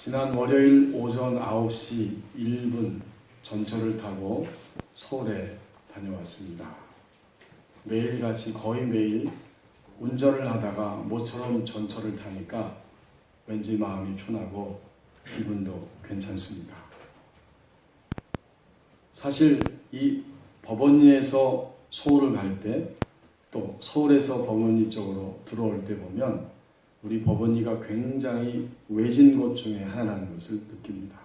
지난 월요일 오전 9시 1분 전철을 타고 서울에 다녀왔습니다. 매일같이 거의 매일 운전을 하다가 모처럼 전철을 타니까 왠지 마음이 편하고 기분도 괜찮습니다. 사실 이 법원리에서 서울을 갈 때, 또 서울에서 법원리 쪽으로 들어올 때 보면 우리 법원리가 굉장히 외진 곳 중에 하나라는 것을 느낍니다.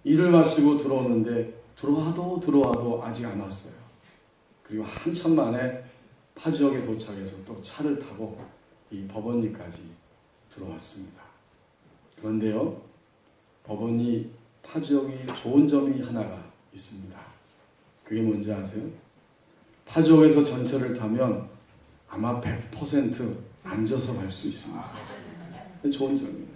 일을 마치고 들어오는데 들어와도 아직 안 왔어요. 그리고 한참 만에 파주역에 도착해서 또 차를 타고 이 법원리까지 들어왔습니다. 그런데요, 법원리 파주역이 좋은 점이 하나가 있습니다. 그게 뭔지 아세요? 파주역에서 전철을 타면 아마 100% 앉아서 갈 수 있습니다. 좋은 점입니다.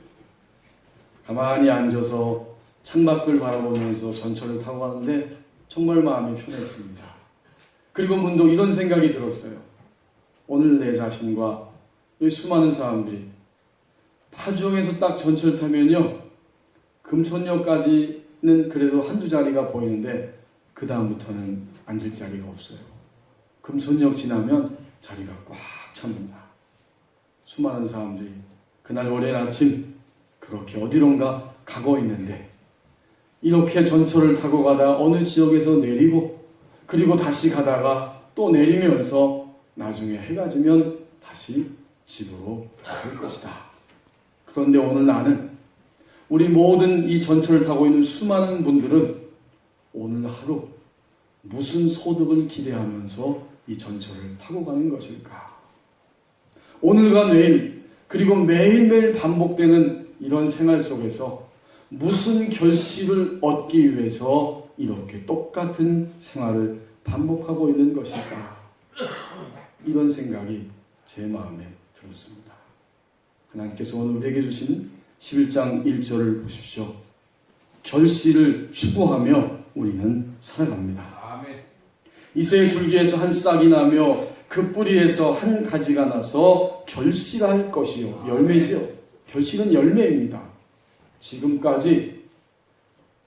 가만히 앉아서 창밖을 바라보면서 전철을 타고 가는데 정말 마음이 편했습니다. 그리고 문득 이런 생각이 들었어요. 오늘 내 자신과 이 수많은 사람들이 파주역에서 딱 전철 타면요, 금천역까지는 그래도 한두 자리가 보이는데 그 다음부터는 앉을 자리가 없어요. 금천역 지나면 자리가 꽉 찹니다. 수많은 사람들이 그날 월요일 아침 그렇게 어디론가 가고 있는데, 이렇게 전철을 타고 가다 어느 지역에서 내리고 그리고 다시 가다가 또 내리면서 나중에 해가 지면 다시 집으로 갈 것이다. 그런데 오늘 나는, 우리 모든 이 전철을 타고 있는 수많은 분들은 오늘 하루 무슨 소득을 기대하면서 이 전철을 타고 가는 것일까? 오늘과 내일, 그리고 매일매일 반복되는 이런 생활 속에서 무슨 결실을 얻기 위해서 이렇게 똑같은 생활을 반복하고 있는 것일까? 이런 생각이 제 마음에 들었습니다. 하나님께서 오늘 우리에게 주신 11장 1절을 보십시오. 결실을 추구하며 우리는 살아갑니다. 이새의 줄기에서 한 싹이 나며 그 뿌리에서 한 가지가 나서 결실할 것이요. 열매죠. 결실은 열매입니다. 지금까지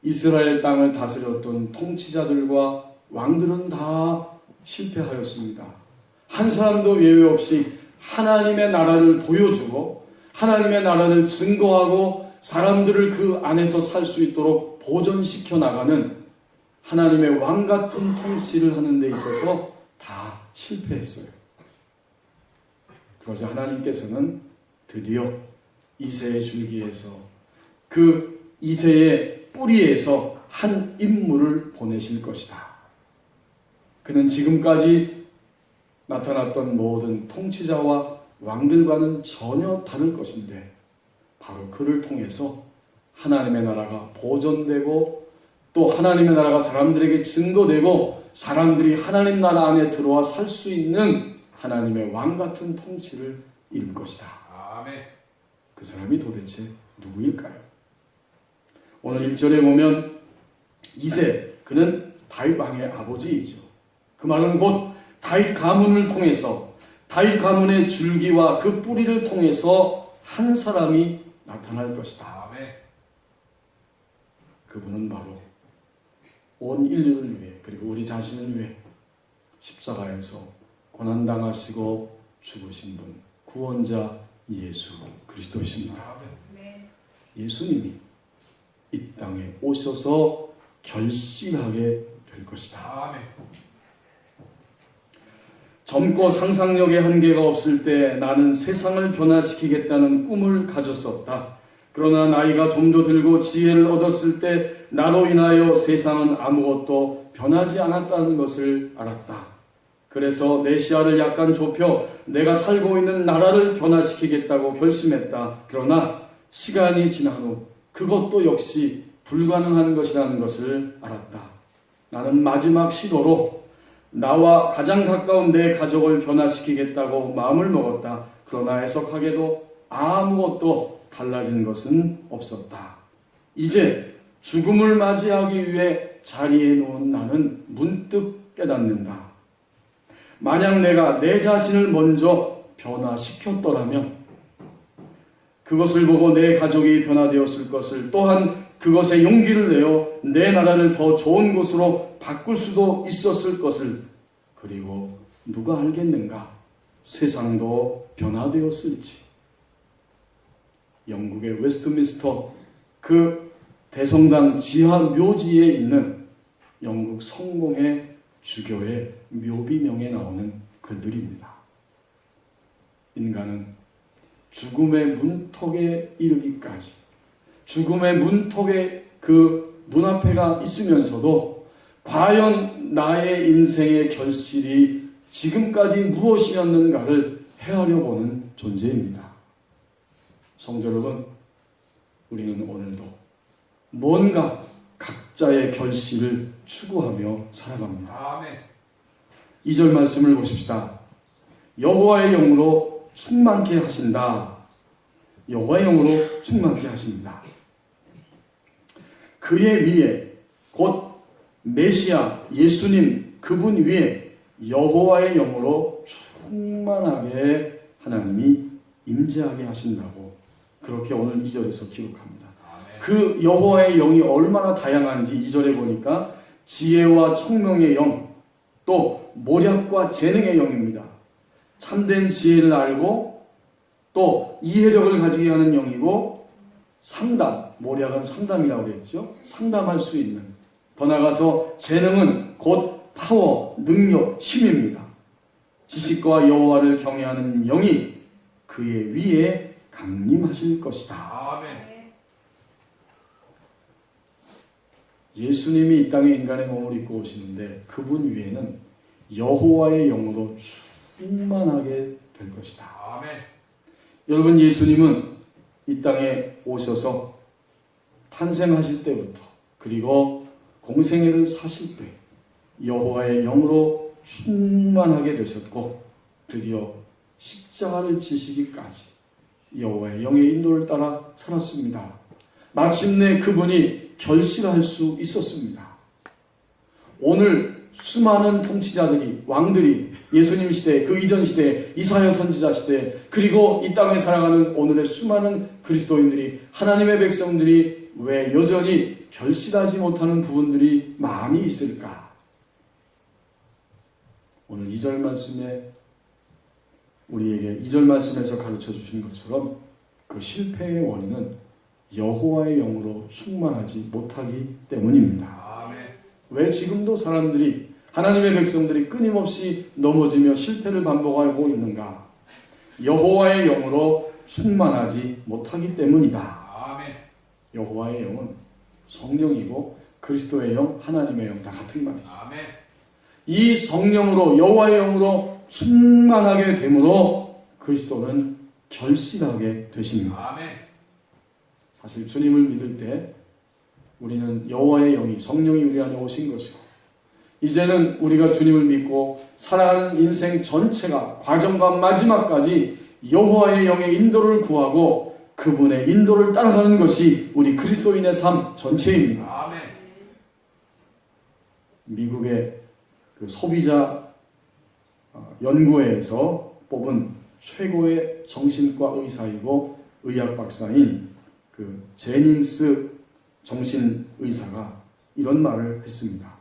이스라엘 땅을 다스렸던 통치자들과 왕들은 다 실패하였습니다. 한 사람도 예외 없이 하나님의 나라를 보여주고 하나님의 나라를 증거하고 사람들을 그 안에서 살 수 있도록 보존시켜 나가는 하나님의 왕 같은 통치를 하는 데 있어서 다 실패했어요. 그러자 하나님께서는 드디어 이새의 줄기에서, 그 이새의 뿌리에서 한 인물을 보내실 것이다. 그는 지금까지 나타났던 모든 통치자와 왕들과는 전혀 다를 것인데, 바로 그를 통해서 하나님의 나라가 보존되고 또 하나님의 나라가 사람들에게 증거되고 사람들이 하나님 나라 안에 들어와 살 수 있는 하나님의 왕 같은 통치를 이룰 것이다. 아멘. 그 사람이 도대체 누구일까요? 오늘 1절에 보면 이새, 그는 다윗 왕의 아버지이죠. 그 말은 곧 다윗 가문을 통해서, 다윗 가문의 줄기와 그 뿌리를 통해서 한 사람이 나타날 것이다. 아멘. 그분은 바로 온 인류를 위해, 그리고 우리 자신을 위해 십자가에서 고난당하시고 죽으신 분, 구원자 예수 그리스도이십니다. 예수님이 이 땅에 오셔서 결실하게 될 것이다. 젊고 상상력의 한계가 없을 때 나는 세상을 변화시키겠다는 꿈을 가졌었다. 그러나 나이가 좀 더 들고 지혜를 얻었을 때 나로 인하여 세상은 아무것도 변하지 않았다는 것을 알았다. 그래서 내 시야를 약간 좁혀 내가 살고 있는 나라를 변화시키겠다고 결심했다. 그러나 시간이 지난 후 그것도 역시 불가능한 것이라는 것을 알았다. 나는 마지막 시도로 나와 가장 가까운 내 가족을 변화시키겠다고 마음을 먹었다. 그러나 해석하게도 아무것도 달라진 것은 없었다. 이제 죽음을 맞이하기 위해 자리에 놓은 나는 문득 깨닫는다. 만약 내가 내 자신을 먼저 변화시켰더라면 그것을 보고 내 가족이 변화되었을 것을, 또한 그것에 용기를 내어 내 나라를 더 좋은 곳으로 바꿀 수도 있었을 것을, 그리고 누가 알겠는가? 세상도 변화되었을지. 영국의 웨스트민스터 그 대성당 지하 묘지에 있는 영국 성공의 주교의 묘비명에 나오는 글들입니다. 인간은 죽음의 문턱에 이르기까지, 죽음의 문턱에 그 문 앞에가 있으면서도 과연 나의 인생의 결실이 지금까지 무엇이었는가를 헤아려 보는 존재입니다. 성도 여러분, 우리는 오늘도 뭔가 각자의 결실을 추구하며 살아갑니다. 아멘. 2절 말씀을 보십시다. 여호와의 영으로 충만케 하신다. 여호와의 영으로 충만케 하십니다. 그의 위에, 곧 메시아 예수님 그분 위에 여호와의 영으로 충만하게 하나님이 임재하게 하신다고 그렇게 오늘 2절에서 기록합니다. 아멘. 그 여호와의 영이 얼마나 다양한지 2절에 보니까 지혜와 총명의 영, 또 모략과 재능의 영입니다. 참된 지혜를 알고 또 이해력을 가지게 하는 영이고, 상담, 모략은 상담이라고 그랬죠. 상담할 수 있는. 더 나아가서 재능은 곧 파워, 능력, 힘입니다. 지식과 여호와를 경외하는 영이 그의 위에 강림하실 것이다. 아멘. 예수님이 이 땅에 인간의 몸을 입고 오시는데 그분 위에는 여호와의 영으로 충만하게 될 것이다. 아멘. 여러분, 예수님은 이 땅에 오셔서 탄생하실 때부터, 그리고 공생애를 사실 때 여호와의 영으로 충만하게 되셨고, 드디어 십자가를 지시기까지 여호와의 영의 인도를 따라 살았습니다. 마침내 그분이 결실할 수 있었습니다. 오늘 수많은 통치자들이, 왕들이 예수님 시대, 그 이전 시대, 이사야 선지자 시대, 그리고 이 땅에 살아가는 오늘의 수많은 그리스도인들이, 하나님의 백성들이 왜 여전히 결실하지 못하는 부분들이 많이 있을까? 오늘 2절 말씀에 우리에게 2절 말씀에서 가르쳐 주신 것처럼 그 실패의 원인은 여호와의 영으로 충만하지 못하기 때문입니다. 아멘. 왜 지금도 사람들이, 하나님의 백성들이 끊임없이 넘어지며 실패를 반복하고 있는가? 여호와의 영으로 충만하지 못하기 때문이다. 아멘. 여호와의 영은 성령이고 그리스도의 영, 하나님의 영 다 같은 말이죠. 아멘. 이 성령으로, 여호와의 영으로 충만하게 되므로 그리스도는 결실하게 되십니다. 아멘. 사실 주님을 믿을 때 우리는 여호와의 영이, 성령이 우리 안에 오신 것이고, 이제는 우리가 주님을 믿고 살아가는 인생 전체가, 과정과 마지막까지 여호와의 영의 인도를 구하고 그분의 인도를 따라가는 것이 우리 그리스도인의 삶 전체입니다. 아멘. 미국의 그 소비자 연구회에서 뽑은 최고의 정신과 의사이고 의학 박사인 그 제닌스 정신의사가 이런 말을 했습니다.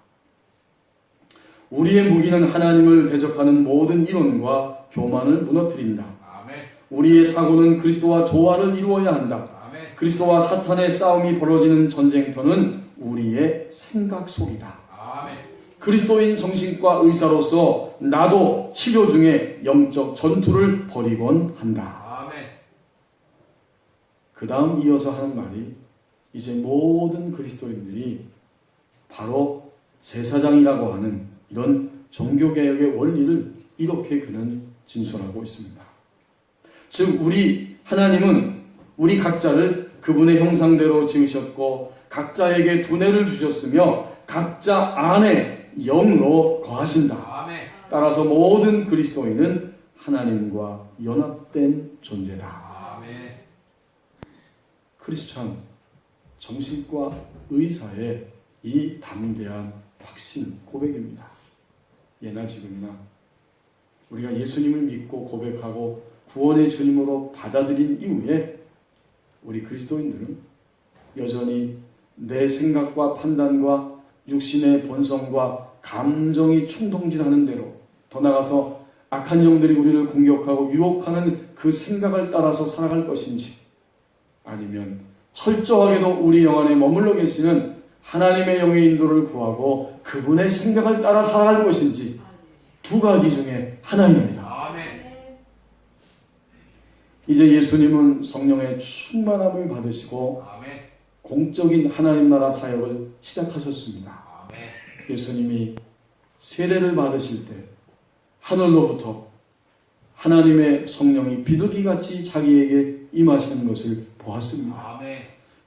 우리의 무기는 하나님을 대적하는 모든 이론과 교만을 무너뜨린다. 아멘. 우리의 사고는 그리스도와 조화를 이루어야 한다. 아멘. 그리스도와 사탄의 싸움이 벌어지는 전쟁터는 우리의 생각 속이다. 아멘. 그리스도인 정신과 의사로서 나도 치료 중에 영적 전투를 벌이곤 한다. 아멘. 그 다음 이어서 하는 말이, 이제 모든 그리스도인들이 바로 제사장이라고 하는 이런 종교개혁의 원리를 이렇게 그는 진술하고 있습니다. 즉, 하나님은 우리 각자를 그분의 형상대로 지으셨고 각자에게 두뇌를 주셨으며 각자 안에 영으로 거하신다. 아멘. 따라서 모든 그리스도인은 하나님과 연합된 존재다. 아멘. 크리스천 정신과 의사의 이 담대한 확신 고백입니다. 예나 지금이나 우리가 예수님을 믿고 고백하고 구원의 주님으로 받아들인 이후에 우리 그리스도인들은 여전히 내 생각과 판단과 육신의 본성과 감정이 충동질하는 대로, 더 나아가서 악한 영들이 우리를 공격하고 유혹하는 그 생각을 따라서 살아갈 것인지, 아니면 철저하게도 우리 영 안에 머물러 계시는 하나님의 영의 인도를 구하고 그분의 생각을 따라 살아갈 것인지, 두 가지 중에 하나입니다. 이제 예수님은 성령의 충만함을 받으시고 공적인 하나님 나라 사역을 시작하셨습니다. 예수님이 세례를 받으실 때 하늘로부터 하나님의 성령이 비둘기같이 자기에게 임하시는 것을 보았습니다.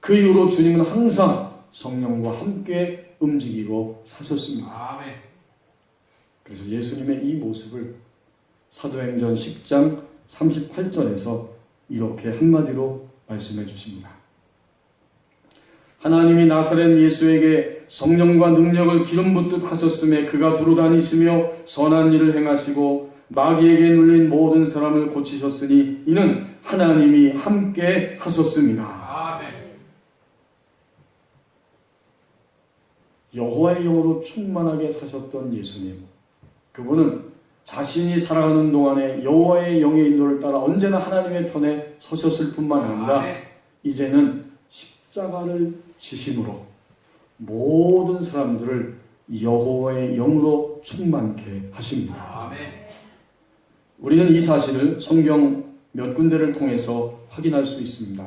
그 이후로 주님은 항상 성령과 함께 움직이고 사셨습니다. 그래서 예수님의 이 모습을 사도행전 10장 38절에서 이렇게 한마디로 말씀해 주십니다. 하나님이 나사렛 예수에게 성령과 능력을 기름 붓듯 하셨음에 그가 두루 다니시며 선한 일을 행하시고 마귀에게 눌린 모든 사람을 고치셨으니 이는 하나님이 함께 하셨습니다. 여호와의 영으로 충만하게 사셨던 예수님, 그분은 자신이 살아가는 동안에 여호와의 영의 인도를 따라 언제나 하나님의 편에 서셨을 뿐만 아니라 이제는 십자가를 지심으로 모든 사람들을 여호와의 영으로 충만케 하십니다. 우리는 이 사실을 성경 몇 군데를 통해서 확인할 수 있습니다.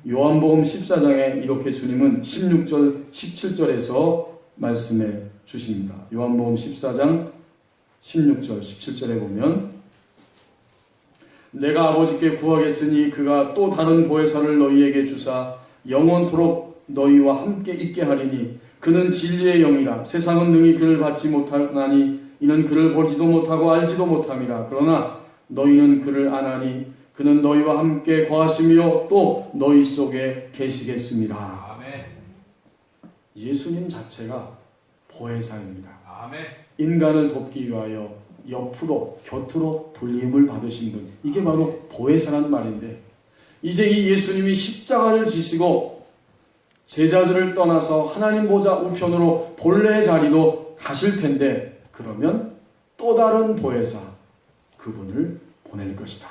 요한복음 14장에 이렇게 주님은 16절, 17절에서 말씀해 주십니다. 요한복음 14장 16절, 17절에 보면 내가 아버지께 구하겠으니 그가 또 다른 보혜사를 너희에게 주사 영원토록 너희와 함께 있게 하리니 그는 진리의 영이라. 세상은 능히 그를 받지 못하나니 이는 그를 보지도 못하고 알지도 못함이라. 그러나 너희는 그를 아나니 그는 너희와 함께 거하시며 또 너희 속에 계시겠습니다. 예수님 자체가 보혜사입니다. 인간을 돕기 위하여 옆으로 곁으로 불림을 받으신 분, 이게 바로 보혜사라는 말인데, 이제 이 예수님이 십자가를 지시고 제자들을 떠나서 하나님 보좌 우편으로 본래의 자리로 가실 텐데, 그러면 또 다른 보혜사, 그분을 보낼 것이다.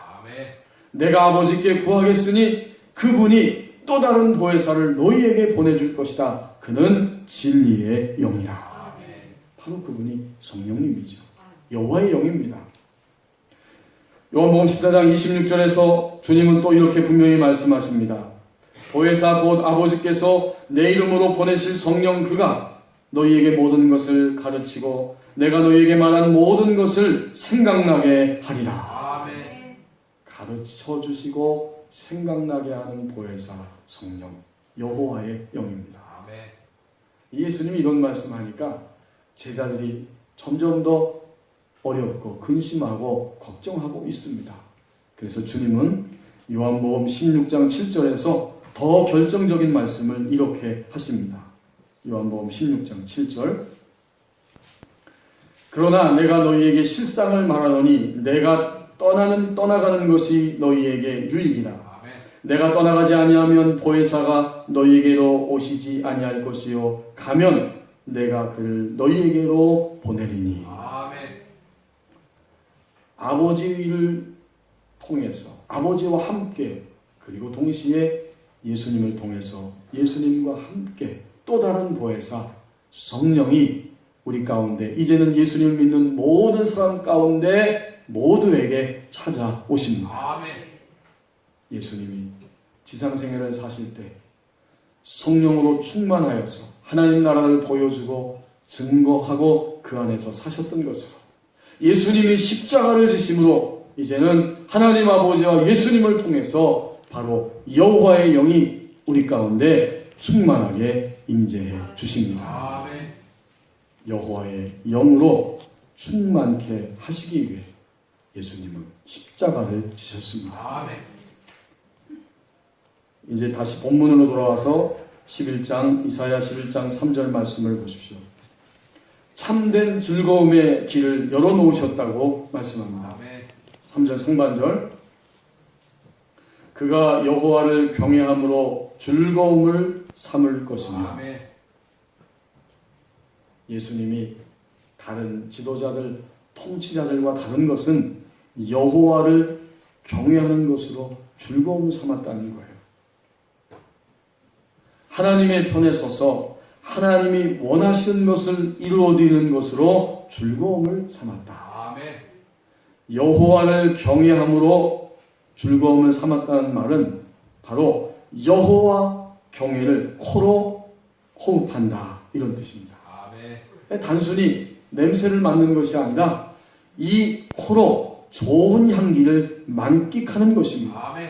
내가 아버지께 구하겠으니 그분이 또 다른 보혜사를 너희에게 보내줄 것이다. 그는 진리의 영이다. 바로 그분이 성령님이죠. 여호와의 영입니다. 요한복음 14장 26절에서 주님은 또 이렇게 분명히 말씀하십니다. 보혜사 곧 아버지께서 내 이름으로 보내실 성령 그가 너희에게 모든 것을 가르치고 내가 너희에게 말한 모든 것을 생각나게 하리라. 가르쳐 주시고 생각나게 하는 보혜사 성령, 여호와의 영입니다. 예수님이 이런 말씀하니까 제자들이 점점 더 어렵고 근심하고 걱정하고 있습니다. 그래서 주님은 요한복음 16장 7절에서 더 결정적인 말씀을 이렇게 하십니다. 요한복음 16장 7절 그러나 내가 너희에게 실상을 말하노니 내가 떠나가는 것이 너희에게 유익이라. 내가 떠나가지 아니하면 보혜사가 너희에게로 오시지 아니할 것이요 가면 내가 그를 너희에게로 보내리니. 아버지를 통해서 아버지와 함께 그리고 동시에 예수님을 통해서 예수님과 함께 또 다른 보혜사 성령이 우리 가운데 이제는 예수님을 믿는 모든 사람 가운데 모두에게 찾아오십니다. 예수님이 지상생애를 사실 때 성령으로 충만하여서 하나님 나라를 보여주고 증거하고 그 안에서 사셨던 것처럼 예수님이 십자가를 지심으로 이제는 하나님 아버지와 예수님을 통해서 바로 여호와의 영이 우리 가운데 충만하게 임재해 주십니다. 여호와의 영으로 충만케 하시기 위해 예수님은 십자가를 지셨습니다. 이제 다시 본문으로 돌아와서 11장 이사야 11장 3절 말씀을 보십시오. 참된 즐거움의 길을 열어놓으셨다고 말씀합니다. 3절 상반절 그가 여호와를 경외함으로 즐거움을 삼을 것이며. 아멘. 예수님이 다른 지도자들, 통치자들과 다른 것은 여호와를 경외하는 것으로 즐거움 삼았다는 거예요. 하나님의 편에 서서 하나님이 원하시는 것을 이루어드리는 것으로 즐거움을 삼았다. 아멘. 여호와를 경외함으로 즐거움을 삼았다는 말은 바로 여호와 경외를 코로 호흡한다, 이런 뜻입니다. 아멘. 단순히 냄새를 맡는 것이 아니라 이 코로 좋은 향기를 만끽하는 것입니다. 아멘.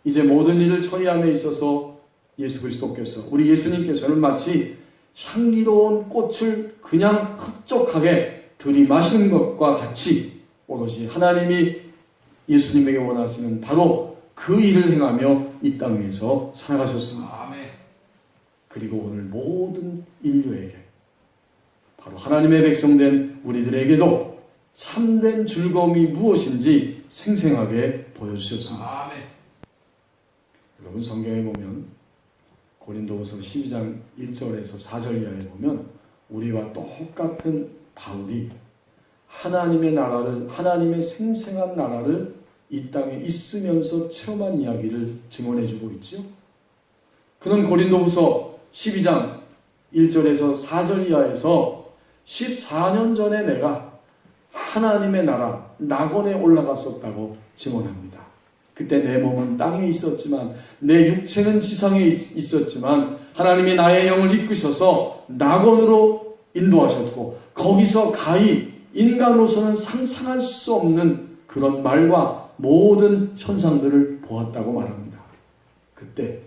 이제 모든 일을 처리함에 있어서 예수 그리스도께서, 우리 예수님께서는 마치 향기로운 꽃을 그냥 흡족하게 들이마시는 것과 같이 오롯이 하나님이 예수님에게 원하시는 바로 그 일을 행하며 이 땅에서 살아가셨습니다. 아멘. 그리고 오늘 모든 인류에게, 바로 하나님의 백성된 우리들에게도 참된 즐거움이 무엇인지 생생하게 보여주셨습니다. 아멘. 여러분, 성경에 보면 고린도후서 12장 1절에서 4절 이하에 보면 우리와 똑같은 바울이 하나님의 나라를, 하나님의 생생한 나라를 이 땅에 있으면서 체험한 이야기를 증언해주고 있죠. 그는 고린도후서 12장 1절에서 4절 이하에서 14년 전에 내가 하나님의 나라 낙원에 올라갔었다고 증언합니다. 그때 내 몸은 땅에 있었지만 내 육체는 지상에 있었지만 하나님이 나의 영을 이끄셔서 낙원으로 인도하셨고 거기서 가히 인간으로서는 상상할 수 없는 그런 말과 모든 현상들을 보았다고 말합니다. 그때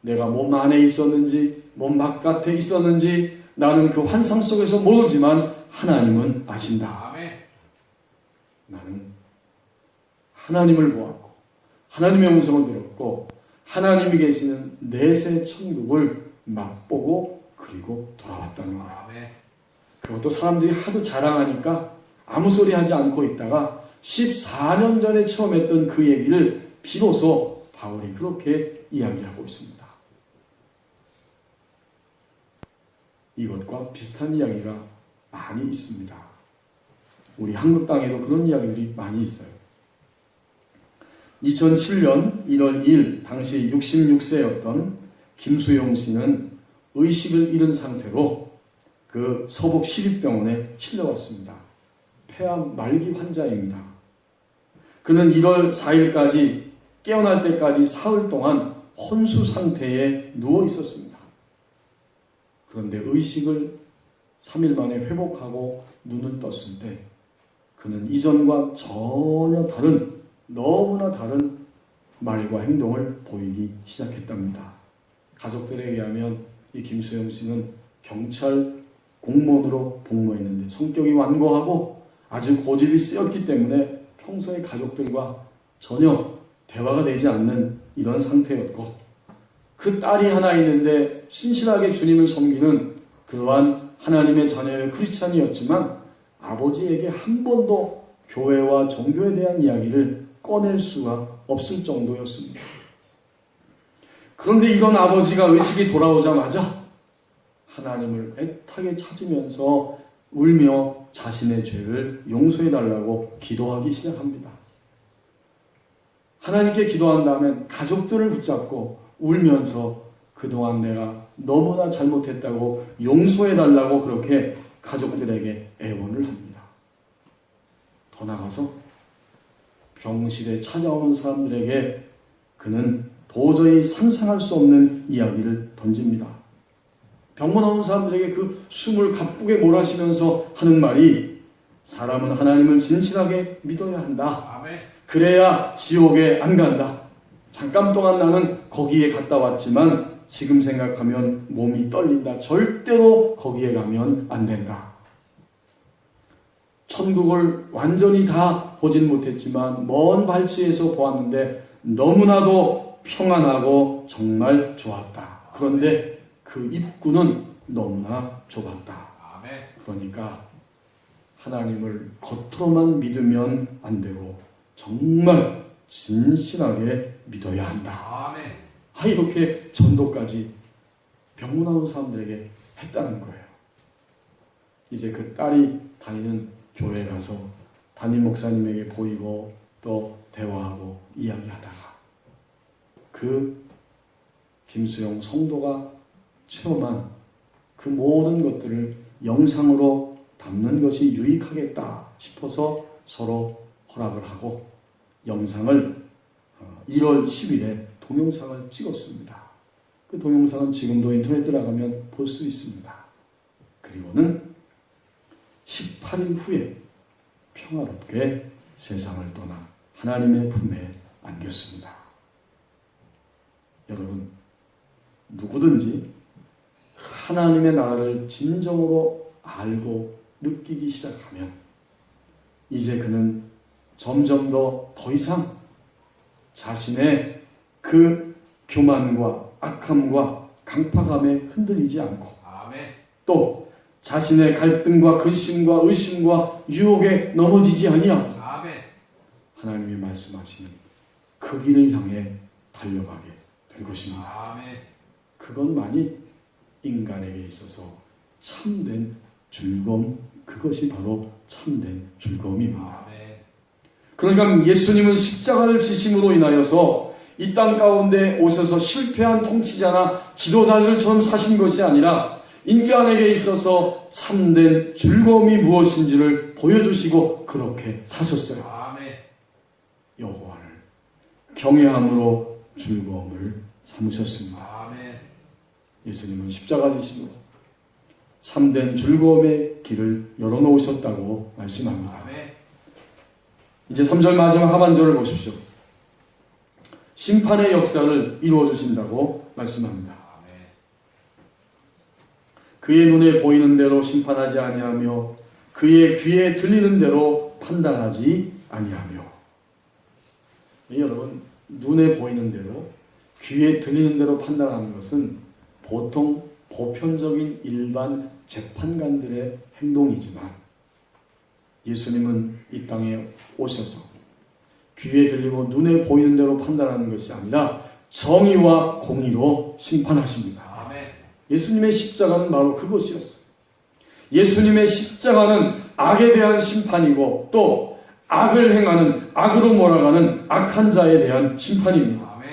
내가 몸 안에 있었는지 몸 바깥에 있었는지 나는 그 환상 속에서 모르지만 하나님은 아신다. 아멘. 나는 하나님을 보았고 하나님의 음성을 들었고 하나님이 계시는 내세 천국을 맛보고 그리고 돌아왔다는 거예요. 아멘. 그것도 사람들이 하도 자랑하니까 아무 소리 하지 않고 있다가 14년 전에 처음 했던 그 얘기를 비로소 바울이 그렇게 이야기하고 있습니다. 이것과 비슷한 이야기가 많이 있습니다. 우리 한국 땅에도 그런 이야기들이 많이 있어요. 2007년 1월 2일 당시 66세였던 김수용 씨는 의식을 잃은 상태로 그 서북 시립병원에 실려왔습니다. 폐암 말기 환자입니다. 그는 1월 4일까지 깨어날 때까지 사흘 동안 혼수 상태에 누워 있었습니다. 그런데 의식을 3일 만에 회복하고 눈을 떴을 때 그는 이전과 전혀 다른, 너무나 다른 말과 행동을 보이기 시작했답니다. 가족들에 의하면 이 김수영 씨는 경찰 공무원으로 복무했는데 성격이 완고하고 아주 고집이 세었기 때문에 평소에 가족들과 전혀 대화가 되지 않는 이런 상태였고 그 딸이 하나 있는데 신실하게 주님을 섬기는 그러한 하나님의 자녀의 크리스찬이었지만 아버지에게 한 번도 교회와 종교에 대한 이야기를 꺼낼 수가 없을 정도였습니다. 그런데 이런 아버지가 의식이 돌아오자마자 하나님을 애타게 찾으면서 울며 자신의 죄를 용서해달라고 기도하기 시작합니다. 하나님께 기도한 다음엔 가족들을 붙잡고 울면서 그동안 내가 너무나 잘못했다고 용서해달라고 그렇게 가족들에게 애원을 합니다. 더 나아가서 병실에 찾아오는 사람들에게 그는 도저히 상상할 수 없는 이야기를 던집니다. 병원 오는 사람들에게 그 숨을 가쁘게 몰아쉬면서 하는 말이 사람은 하나님을 진실하게 믿어야 한다. 아멘. 그래야 지옥에 안 간다. 잠깐 동안 나는 거기에 갔다 왔지만 지금 생각하면 몸이 떨린다. 절대로 거기에 가면 안 된다. 천국을 완전히 다 보진 못했지만 먼 발치에서 보았는데 너무나도 평안하고 정말 좋았다. 그런데 그 입구는 너무나 좁았다. 아멘. 그러니까 하나님을 겉으로만 믿으면 안 되고 정말 진실하게 믿어야 한다. 아멘. 이렇게 전도까지 병문안 사람들에게 했다는 거예요. 이제 그 딸이 다니는 교회에 가서 담임 목사님에게 보이고 또 대화하고 이야기하다가 그 김수영 성도가 체험한 그 모든 것들을 영상으로 담는 것이 유익하겠다 싶어서 서로 허락을 하고 영상을 1월 10일에 동영상을 찍었습니다. 그 동영상은 지금도 인터넷 들어가면 볼 수 있습니다. 그리고는 18일 후에 평화롭게 세상을 떠나 하나님의 품에 안겼습니다. 여러분, 누구든지 하나님의 나라를 진정으로 알고 느끼기 시작하면 이제 그는 점점 더 이상 자신의 그 교만과 악함과 강팍함에 흔들리지 않고 아멘. 또 자신의 갈등과 근심과 의심과 유혹에 넘어지지 아니하고 아멘. 하나님이 말씀하신 그 길을 향해 달려가게 될 것입니다. 아멘. 그것만이 인간에게 있어서 참된 즐거움, 그것이 바로 참된 즐거움입니다. 아멘. 그러니까 예수님은 십자가를 지심으로 인하여서 이 땅 가운데 오셔서 실패한 통치자나 지도자들처럼 사신 것이 아니라 인간에게 있어서 참된 즐거움이 무엇인지를 보여주시고 그렇게 사셨어요. 아멘. 여호와를 경외함으로 즐거움을 삼으셨습니다. 아멘. 예수님은 십자가 지심으로 참된 즐거움의 길을 열어놓으셨다고 말씀합니다. 아멘. 이제 3절 마지막 하반절을 보십시오. 심판의 역사를 이루어 주신다고 말씀합니다. 아멘. 그의 눈에 보이는 대로 심판하지 아니하며 그의 귀에 들리는 대로 판단하지 아니하며. 여러분, 눈에 보이는 대로 귀에 들리는 대로 판단하는 것은 보통 보편적인 일반 재판관들의 행동이지만 예수님은 이 땅에 오셔서 귀에 들리고 눈에 보이는 대로 판단하는 것이 아니라 정의와 공의로 심판하십니다. 아멘. 예수님의 십자가는 바로 그것이었어요. 예수님의 십자가는 악에 대한 심판이고 또 악을 행하는, 악으로 몰아가는 악한 자에 대한 심판입니다. 아멘.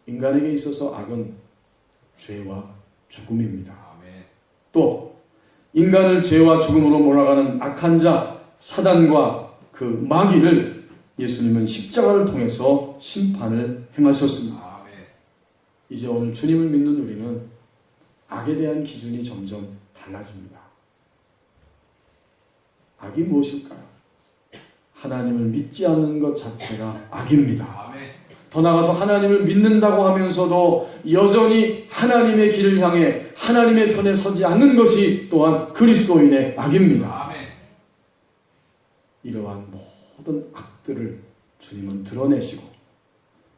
인간에게 있어서 악은 죄와 죽음입니다. 아멘. 또 인간을 죄와 죽음으로 몰아가는 악한 자 사단과 그 마귀를 예수님은 십자가를 통해서 심판을 행하셨습니다. 아멘. 이제 오늘 주님을 믿는 우리는 악에 대한 기준이 점점 달라집니다. 악이 무엇일까요? 하나님을 믿지 않는 것 자체가 악입니다. 아멘. 더 나아가서 하나님을 믿는다고 하면서도 여전히 하나님의 길을 향해 하나님의 편에 서지 않는 것이 또한 그리스도인의 악입니다. 아멘. 이러한 모든 악들을 주님은 드러내시고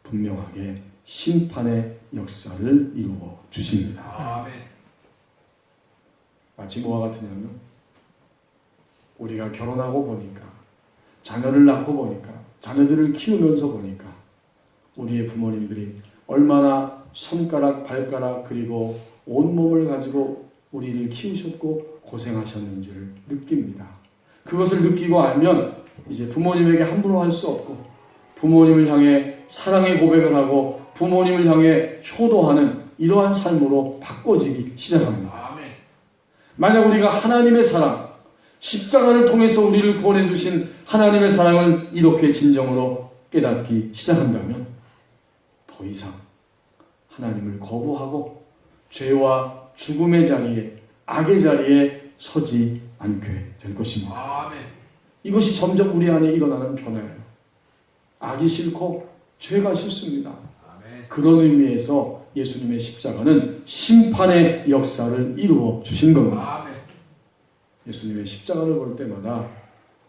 분명하게 심판의 역사를 이루어 주십니다. 아멘. 마치 뭐와 같으냐면 우리가 결혼하고 보니까 자녀를 낳고 보니까 자녀들을 키우면서 보니까 우리의 부모님들이 얼마나 손가락, 발가락 그리고 온몸을 가지고 우리를 키우셨고 고생하셨는지를 느낍니다. 그것을 느끼고 알면 이제 부모님에게 함부로 할 수 없고 부모님을 향해 사랑의 고백을 하고 부모님을 향해 효도하는 이러한 삶으로 바꿔지기 시작합니다. 아멘. 만약 우리가 하나님의 사랑, 십자가를 통해서 우리를 구원해 주신 하나님의 사랑을 이렇게 진정으로 깨닫기 시작한다면 더 이상 하나님을 거부하고 죄와 죽음의 자리에, 악의 자리에 서지 않게 될 것입니다. 아멘. 이것이 점점 우리 안에 일어나는 변화예요. 악이 싫고 죄가 싫습니다. 아멘. 그런 의미에서 예수님의 십자가는 심판의 역사를 이루어 주신 겁니다. 아멘. 예수님의 십자가를 볼 때마다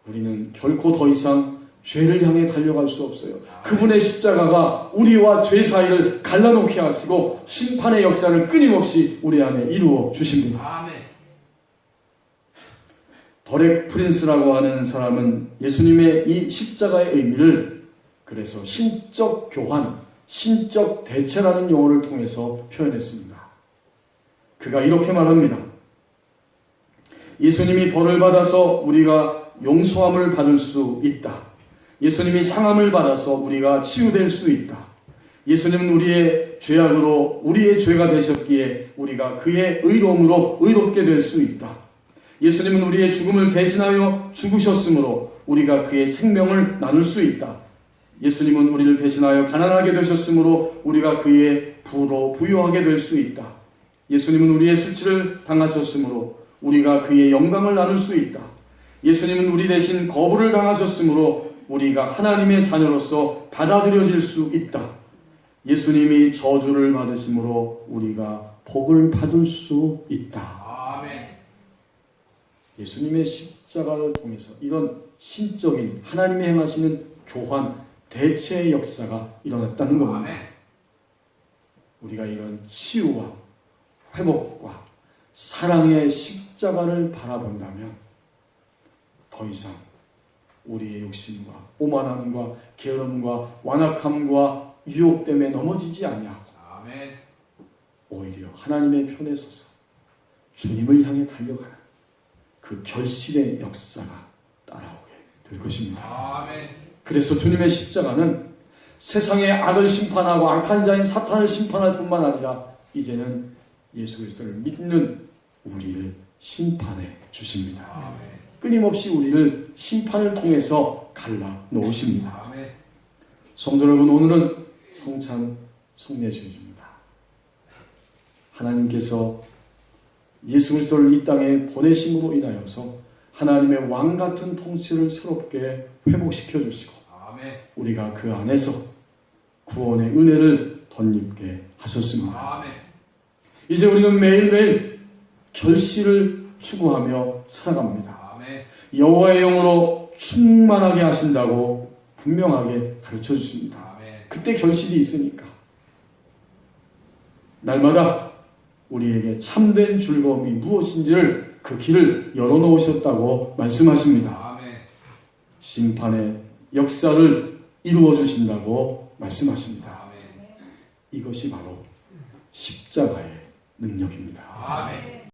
우리는 결코 더 이상 죄를 향해 달려갈 수 없어요. 그분의 십자가가 우리와 죄 사이를 갈라놓게 하시고 심판의 역사를 끊임없이 우리 안에 이루어 주십니다. 아멘. 더렉 프린스라고 하는 사람은 예수님의 이 십자가의 의미를 그래서 신적 교환, 신적 대체라는 용어를 통해서 표현했습니다. 그가 이렇게 말합니다. 예수님이 벌을 받아서 우리가 용서함을 받을 수 있다. 예수님이 상함을 받아서 우리가 치유될 수 있다. 예수님은 우리의 죄악으로 우리의 죄가 되셨기에 우리가 그의 의로움으로 의롭게 될 수 있다. 예수님은 우리의 죽음을 대신하여 죽으셨으므로 우리가 그의 생명을 나눌 수 있다. 예수님은 우리를 대신하여 가난하게 되셨으므로 우리가 그의 부로 부유하게 될 수 있다. 예수님은 우리의 수치를 당하셨으므로 우리가 그의 영광을 나눌 수 있다. 예수님은 우리 대신 거부를 당하셨으므로 우리가 하나님의 자녀로서 받아들여질 수 있다. 예수님이 저주를 받으심으로 우리가 복을 받을 수 있다. 아멘. 예수님의 십자가를 통해서 이런 신적인 하나님이 행하시는 교환, 대체의 역사가 일어났다는 겁니다. 아멘. 우리가 이런 치유와 회복과 사랑의 십자가를 바라본다면 더 이상 우리의 욕심과 오만함과 게으름과 완악함과 유혹 때문에 넘어지지 아니하고 아멘. 오히려 하나님의 편에 서서 주님을 향해 달려가는 그 결실의 역사가 따라오게 될 것입니다. 아멘. 그래서 주님의 십자가는 세상의 악을 심판하고 악한 자인 사탄을 심판할 뿐만 아니라 이제는 예수 그리스도를 믿는 우리를 심판해 주십니다. 아멘. 끊임없이 우리를 심판을 통해서 갈라 놓으십니다. 아멘. 성도 여러분, 오늘은 성찬 성례주일입니다. 하나님께서 예수 그리스도를 이 땅에 보내심으로 인하여서 하나님의 왕 같은 통치를 새롭게 회복시켜 주시고 아멘. 우리가 그 안에서 구원의 은혜를 덧입게 하셨습니다. 아멘. 이제 우리는 매일매일 결실을 추구하며 살아갑니다. 아멘. 여호와의 영으로 충만하게 하신다고 분명하게 가르쳐 주십니다. 아멘. 그때 결실이 있으니까 날마다 우리에게 참된 즐거움이 무엇인지를 그 길을 열어놓으셨다고 말씀하십니다. 아멘. 심판의 역사를 이루어 주신다고 말씀하십니다. 아멘. 이것이 바로 십자가의 능력입니다. 아멘.